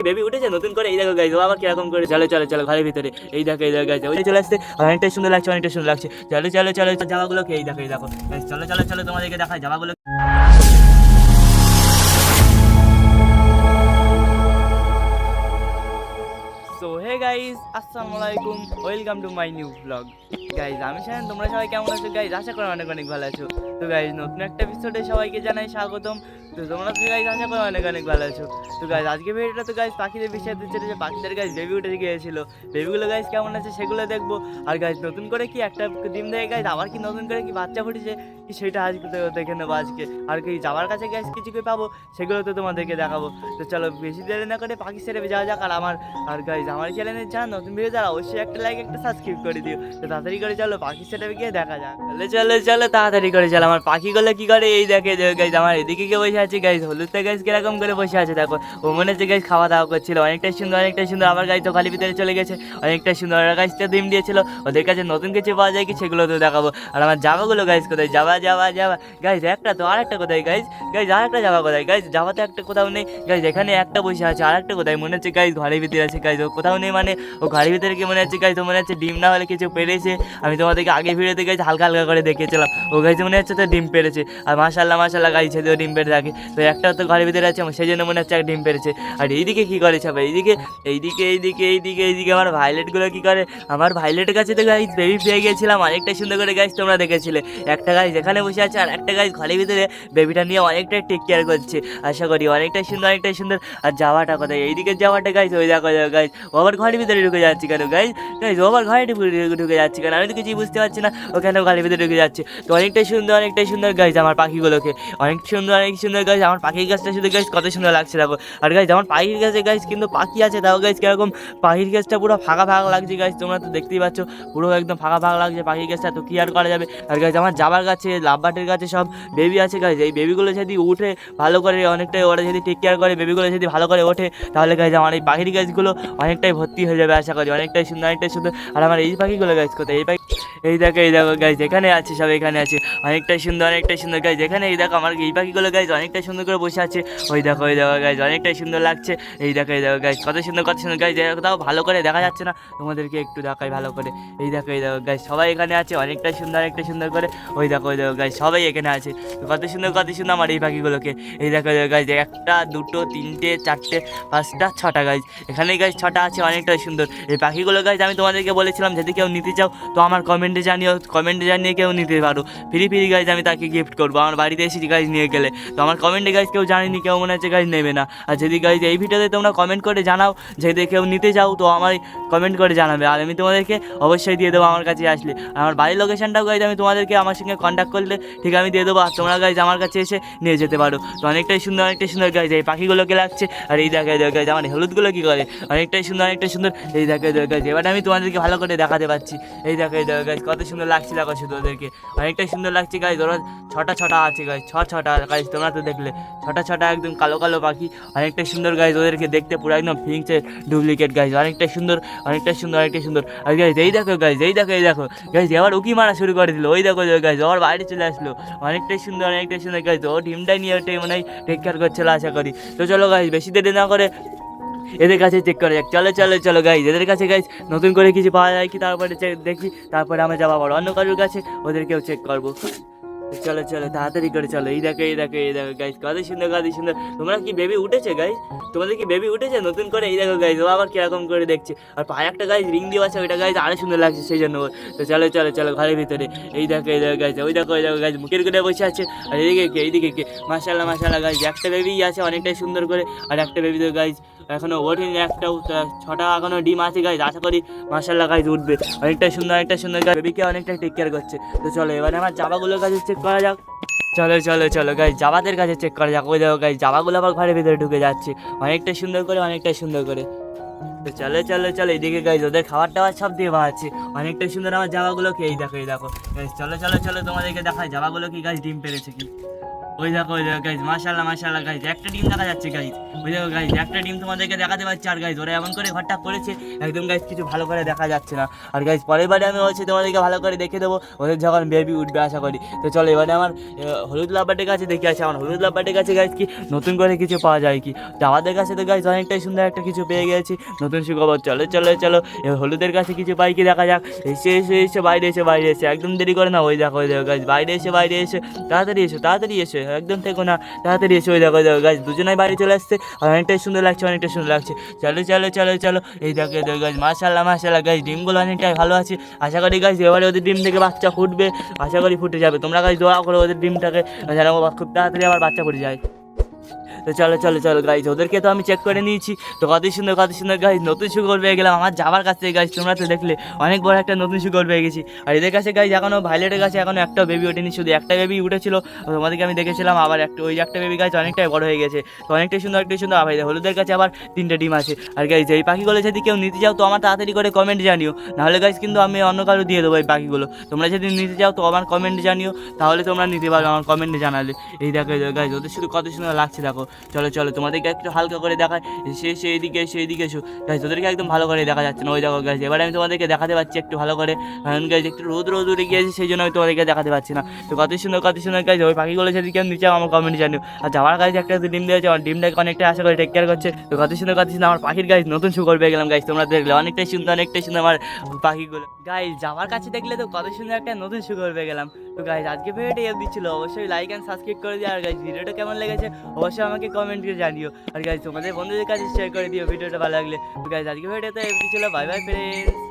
Baby উঠেছে নতুন করে, এই দেখো গাইজ ও আবার কিরকম করে। চলো চলো চলো ঘরের ভিতরে, এই দেখো এই দেখো গাইজ ওই চলে আসছে, অনেকটাই সুন্দর লাগছে, অনেকটা সুন্দর লাগছে। চলো চলো চলো জামাগুলোকে, এই দেখো এই দেখো গাইজ, চলো চলো চলো তোমাদেরকে দেখায় জামাগুলো। সো হে গাইজ, আসসালামু আলাইকুম, welcome to my new blog. Guys আমি শায়ন, তোমরা সবাই কেমন আছো গাইজ? আশা করি অনেক অনেক ভালো আছো। তো গাইজ নতুন একটা এপিসোডে সবাইকে জানাই স্বাগতম। তো তোমরা তো গাইজ আশা করি অনেক অনেক ভালো আছো। তো গাইজ আজকে ভিডিওটা তো গাইজ পাখিদের বিষয়ে দিচ্ছে, যে পাখিদের গাইজ বেবি উঠে গিয়েছিল, বেবিগুলো গাইজ কেমন আছে সেগুলো দেখবো। আর গাইজ নতুন করে কি একটা ডিম দেয় গাইজ, আবার কি নতুন করে কি বাচ্চা ফুটেছে কি সেটা আজকে তো দেখে নেবো আজকে। আর কি যাওয়ার কাছে গাইজ কিছু কি পাবো সেগুলো তো তোমাদেরকে দেখাবো। তো চলো বেশি দেরি না করে পাখি সেরে যাওয়া যাক। আর গাইজ আমার চ্যানেলে যা নতুন ভিডিও যারা অবশ্যই একটা লাইক একটা সাবস্ক্রাইব করে দিও। তো তাড়াতাড়ি করে চলো পাখি সেটা গিয়ে দেখা যাক। চলো চলো চলো তাড়াতাড়ি করে চলো। আমার পাখিগুলো কি করে এই দেখে গাইজ, আমার এদিকে কে বসে আছে গাইজ, হলুদটা গাইজ কিরকম করে বসে আছে দেখো। ও মনে হচ্ছে গাইজ খাওয়া দাওয়া করছিল, অনেকটাই সুন্দর অনেকটাই সুন্দর। আবার গাইজ তো খালি ভিতরে চলে গেছে, অনেকটাই সুন্দর। আর গাইজটা ডিম দিয়েছিল, ওদের কাছে নতুন কিছু পাওয়া যায় কি সেগুলো তো দেখাবো। আর আমার জামাগুলো গাইজ কোথায়, যাওয়া যাওয়া যাওয়া গাইজ একটা তো, আর একটা কোথায় গাইজ, গাইজ আর একটা যাওয়া কোথায় গাইজ, যাওয়াতে একটা কোথাও নেই গাইজ, এখানে একটা বসে আছে, আর একটা কোথায় মনে হচ্ছে গাইজ ঘরের ভিতরে আছে গাইজ, ও কোথাও নেই। মানে ও ঘরের ভিতরে কি মনে হচ্ছে গাইজ, তো মনে হচ্ছে ডিম না হলে কিছু পেরেছে। আমি তোমাদেরকে আগে ভিডিওতে গাইজ হালকা হালকা করে দেখিয়েছিলাম, ও গাইজ মনে হচ্ছে তো ডিম পেরেছে। আর মাশাল্লাহ মাশাল্লাহ গাইজ সেদিও ডিম পেরে থাকে। তো একটা তো ঘরের ভিতরে আছে, সেই জন্য মনে হচ্ছে এক ডিম পেরেছে। আর এইদিকে কী করেছে ভাই, এইদিকে এইদিকে এইদিকে এইদিকে এইদিকে আমার ভাইলেটগুলো কী করে, আমার ভাইলেটের কাছে তো গাইজ বেবি পেয়ে গিয়েছিলাম অনেকটা সুন্দর করে গাইজ, তোমরা দেখেছিলে। একটা গাইজ এখানে বসে আছে, আর একটা গাইজ ঘরের ভিতরে বেবিটা নিয়ে অনেকটাই টেক কেয়ার করছে, আশা করি অনেকটাই সুন্দর অনেকটাই সুন্দর। আর যাওয়াটা কোথায়, এইদিকে যাওয়াটা গাইজ ওই দেখো গাইজ, ও আবার ঘরের ভিতরে ঢুকে যাচ্ছে কেন গাইজ, গাইজ ও আবার ঘরে ঢুকে যাচ্ছে কেন, আমি তো কিছুই বুঝতে পারছি না ও কেন ঘরের ভিতরে ঢুকে যাচ্ছে। তো অনেকটাই সুন্দর গাইজ আমার পাখিগুলোকে, অনেক সুন্দর গাইজ। আমার পাখির গাছটা শুধু গাইজ কত সুন্দর লাগছে দেখো। আর গাইজ আমার পাখির গাছে গাইজ কিন্তু পাখি আছে তাও গাইজ কিরকম, পাখির গাছটা পুরো ফাঁকা ফাঁকা লাগছে গাইজ, তোমরা তো দেখতেই পাচ্ছ পুরো একদম ফাঁকা ফাঁকা লাগছে পাখির গাছটা। তো কি আর করা যাবে। আর গাইজ আমার জাবার গাছে লাভবাটের গাছে সব বেবি আছে গাইজ, এই বেবিগুলো যদি উঠে ভালো করে অনেকটাই, ওরা যদি টেক কেয়ার করে বেবিগুলো যদি ভালো করে ওঠে, তাহলে গাইজ আমার এই পাখির গাছগুলো অনেকটাই ভর্তি হয়ে যাবে আশা করি, অনেকটাই সুন্দর অনেকটাই সুন্দর। আর আমার এই পাখিগুলো গাইজ কোথায়, এই পাখি এই দেখো গাইজ এখানে আছে, সব এখানে আছে, অনেকটাই সুন্দর গাইজ। এখানে এই দেখো আমার এই পাখিগুলো গাইজ অনেকটাই সুন্দর করে বসে আছে, ওই দেখো গাইজ অনেকটাই সুন্দর লাগছে। এই দেখো গাইজ কত সুন্দর গাইজ, তাও ভালো করে দেখা যাচ্ছে না, তোমাদেরকে একটু দেখাই ভালো করে। এই দেখো গাইজ সবাই এখানে আছে, অনেকটাই সুন্দর করে। ওই দেখো গাইজ সবাই এখানে আছে, কত সুন্দর আমার এই পাখিগুলোকে। এই দেখো গাইজ একটা দুটো তিনটে চারটে পাঁচটা ছটা গাইজ, এখানে গাইজ ছটা আছে, অনেকটাই সুন্দর এই পাখিগুলো গাইজ। আমি তোমাদেরকে বলেছিলাম যদি কেউ নিতে চাও তো আমার কমেন্টে জানিয়ে কেউ নিতে পারো, ফ্রি গাইজ আমি তাকে গিফট করবো আমার বাড়িতে এসে গাইজ নিয়ে গেলে। তো আমার কমেন্টে গাইজ কেউ জানেনি, কেউ মনে হচ্ছে গাইজ নেবে না। আর যদি গাইজ এই ভিডিওতে তোমরা কমেন্ট করে জানাও যদি কেউ নিতে চাও, তো আমার কমেন্ট করে জানাবে, আর আমি তোমাদেরকে অবশ্যই দিয়ে দেবো আমার কাছে আসলে। আমার বাড়ির লোকেশনটাও গাইজ আমি তোমাদেরকে আমার সঙ্গে কন্ট্যাক্ট করলে ঠিক আমি দিয়ে দেবো, আর তোমরা গাইজ আমার কাছে এসে নিয়ে যেতে পারো। তো অনেকটাই সুন্দর গাইজ এই পাখিগুলোকে লাগছে। আর এই দেখো গাইজ আমার হলুদগুলো কী করে, অনেকটাই সুন্দর এই দেখো গাইজ, এবার আমি তোমাদেরকে ভালো করে দেখাতে পারছি। এই দেখো গাইজ কত সুন্দর লাগছে দেখো শুধু ওদেরকে, অনেকটাই সুন্দর লাগছে গাইজ। ওরা ছটা আছে গাইজ, ছটা গাইজ, তোমরা তো দেখলে ছটা একদম কালো পাখি, অনেকটাই সুন্দর গাইজ। ওদেরকে দেখতে পুরো একদম ফিংসের ডুপ্লিকেট গাইজ, অনেকটাই সুন্দর। আর গাইজ এই দেখো গাইজ এবার উকি মারা শুরু করে দিল, ওই দেখো গাইজ ওর বাইরে চলে আসলো, অনেকটাই সুন্দর গাইজ। ও ডিমটা নিয়ে ওটাই মনে হয় টেক কেয়ার করছিল আশা করি। তো চলো গাইজ বেশি দেরি না করে এদের কাছে চেক করা যাক। চলো গাইজ এদের কাছে গাইজ নতুন করে কিছু পাওয়া যায় কি, তারপরে দেখি, তারপরে আমরা যাবো আবার অন্য কারোর কাছে, ওদেরকেও চেক করবো। চলো তাড়াতাড়ি করে চলো। এই দেখো গাইজ কত সুন্দর তোমরা কি বেবি উঠেছে গাইজ, তোমাদের কি বেবি উঠেছে নতুন করে? এই দেখো গাইজ ও আবার কিরকম করে দেখছে, আর পায়ে একটা গাইজ রিং দিয়ে আছে, ওইটা গাইজ আরো সুন্দর লাগছে সেই জন্য। তো চলো ঘরের ভিতরে। এই দেখো গাইজ ওই দেখো গাইজ মুখের করে বসে আছে। আর এইদিকে কে মাশাল্লাহ গাইজ একটা বেবি আছে অনেকটাই সুন্দর করে, আর একটা বেবি তো গাইজ এখনো ওঠেনি, একটাও, ছটা এখনো ডিম আছে গাইজ, আশা করি মাশাল্লাহ গাইজ উঠবে, অনেকটাই সুন্দর গাইজ, বেবিকে অনেকটাই টেক কেয়ার করছে। তো চলো এবারে আমার জামাগুলোর কাছে চেক করা যাক। চলো গাইজ জাবাদের কাছে চেক করা যাক। ওই দেখো গাইজ জাবাগুলো আবার ঘরের ভিতরে ঢুকে যাচ্ছে, অনেকটাই সুন্দর করে। তো চলো এইদিকে গাইজ ওদের খাবার টাবার সব দিয়ে বানাচ্ছে, অনেকটাই সুন্দর আমার জামাগুলোকে। এই দেখো গাইজ চলো তোমাদেরকে দেখায় জামাগুলো কি গাইজ ডিম পেরেছে কি। ওই দেখো গাইজ, মাশাআল্লাহ মাশাআল্লাহ গাইজ, একটা ডিম দেখা যাচ্ছে গাইজ। ওই দেখো গাইজ, একটা ডিম তোমাদেরকে দেখাতে পারছি। আর গাইজ ওরা এমন করে ঘরটা করেছে একদম গাইজ কিছু ভালো করে দেখা যাচ্ছে না। আর গাইজ পরের বারে আমি বলছি তোমাদেরকে ভালো করে দেখে দেবো ওদের যখন বেবি উঠবে আশা করি। তো চলো এবারে আমার হলুদ লাভবার্ডের কাছে দেখে আসি আমার হলুদ লাভবার্ডের কাছে গাইজ কি নতুন করে কিছু পাওয়া যায় কি। তো আমাদের কাছে তো গাইজ অনেকটাই সুন্দর একটা কিছু পেয়ে গেছি, নতুন সুখবর। চলো চলো চলো এবার হলুদের কাছে কিছু পাই কি দেখা যাক। এসে এসে এসে বাইরে এসে বাইরে এসে একদম দেরি করে না। ওই দেখো গাইজ বাইরে এসে তাড়াতাড়ি এসো একদম থেকো না, তাড়াতাড়ি এসে। ওই দেখো গাইজ দুজনাই বাইরে চলে আসছে আর অনেকটাই সুন্দর লাগছে, অনেকটাই সুন্দর লাগছে। চলো চলো চলো চলো এই দেখো গাইজ, মাশাআল্লাহ মাশাআল্লাহ গাইজ, ডিমগুলো অনেকটাই ভালো আছে। আশা করি গাইজ এবারে ওদের ডিম থেকে বাচ্চা ফুটবে, আশা করি ফুটে যাবে। তোমরা গাইজ দোয়া করো ওদের ডিমটাকে যেন খুব তাড়াতাড়ি আবার বাচ্চা ফুটে যায়। তো চলো চলো চলো গাইজ, ওদেরকে তো আমি চেক করে নিয়েছি। তো কত সুন্দর গাইজ, নতুন শুকর পেয়ে গেলাম আমার যাবার কাছ থেকে গাইজ। তোমরা তো দেখলে অনেক বড় একটা নতুন শুকর পেয়ে গেছি। আর এদের কাছে গাইজ এখনও ভাইলেটের কাছে এখনও একটা বেবি ওঠেনি, শুধু একটা বেবি উঠেছিল তোমাদেরকে আমি দেখেছিলাম। আবার ওই একটা বেবি গাইজ অনেকটাই বড় হয়ে গেছে, তো অনেকটাই সুন্দর আর ভাই হলুদের কাছে আবার 3টে ডিম আছে। আর গাইজ এই পাখিগুলো যদি কেউ নিতে চাও তো আমার তাড়াতাড়ি করে কমেন্ট জানিও, নাহলে গাইজ কিন্তু আমি অন্য কারো দিয়ে দেবো এই পাখিগুলো। তোমরা যদি নিতে চাও তো আমার কমেন্টে জানিও, তাহলে তোমরা নিতে পারো আমার কমেন্টে জানালে। এই দেখো গাইজ ওদের শুধু কত সুন্দর লাগছে দেখো। চলো চলো তোমাদেরকে একটু হালকা করে দেখায়, সেইদিকে এসো গাইজ, ওদেরকে একদম ভালো করে দেখা যাচ্ছে না। ওই দেখো গাইজ এবারে আমি তোমাদেরকে দেখাতে পারছি একটু ভালো করে, কারণ গাইজ একটু রোদ উঠে গিয়েছে সেই জন্য আমি তোমাদেরকে দেখাতে পারছি না। তো কত সুন্দর গাইজ, ওই পাখিগুলো যদি কেউ নিচে আমার কমেন্ট জানিও। আর যাওয়ার গাইজ একটা ডিম দিয়েছে, আমার ডিমটাকে অনেকটা আশা করে টেক কেয়ার করছে। তো কত সুন্দর আমার পাখির গাইজ নতুন শুকর পেয়ে গেলাম গাইজ। তোমরা দেখলে অনেকটাই সুন্দর আমার পাখিগুলো গাইজ। যাওয়ার কাছে দেখলে তো কত সুন্দর একটা নতুন শুকর পেয়ে গেলাম। তো গাইজ আজকে ভিডিওটা এফ দিচ্ছিল, অবশ্যই লাইক অ্যান্ড সাবস্ক্রাইব করে দিও। আর গাইজ ভিডিওটা কেমন লেগেছে অবশ্যই আমাকে কমেন্ট করে জানিও। আর গাইজ তোমাদের বন্ধুদের কাছে শেয়ার করে দিও ভিডিওটা ভালো লাগলে। তো গাইজ আজকে ভিডিওতে এফ দিচ্ছিল, বাই বাই ফ্রেন্ডস।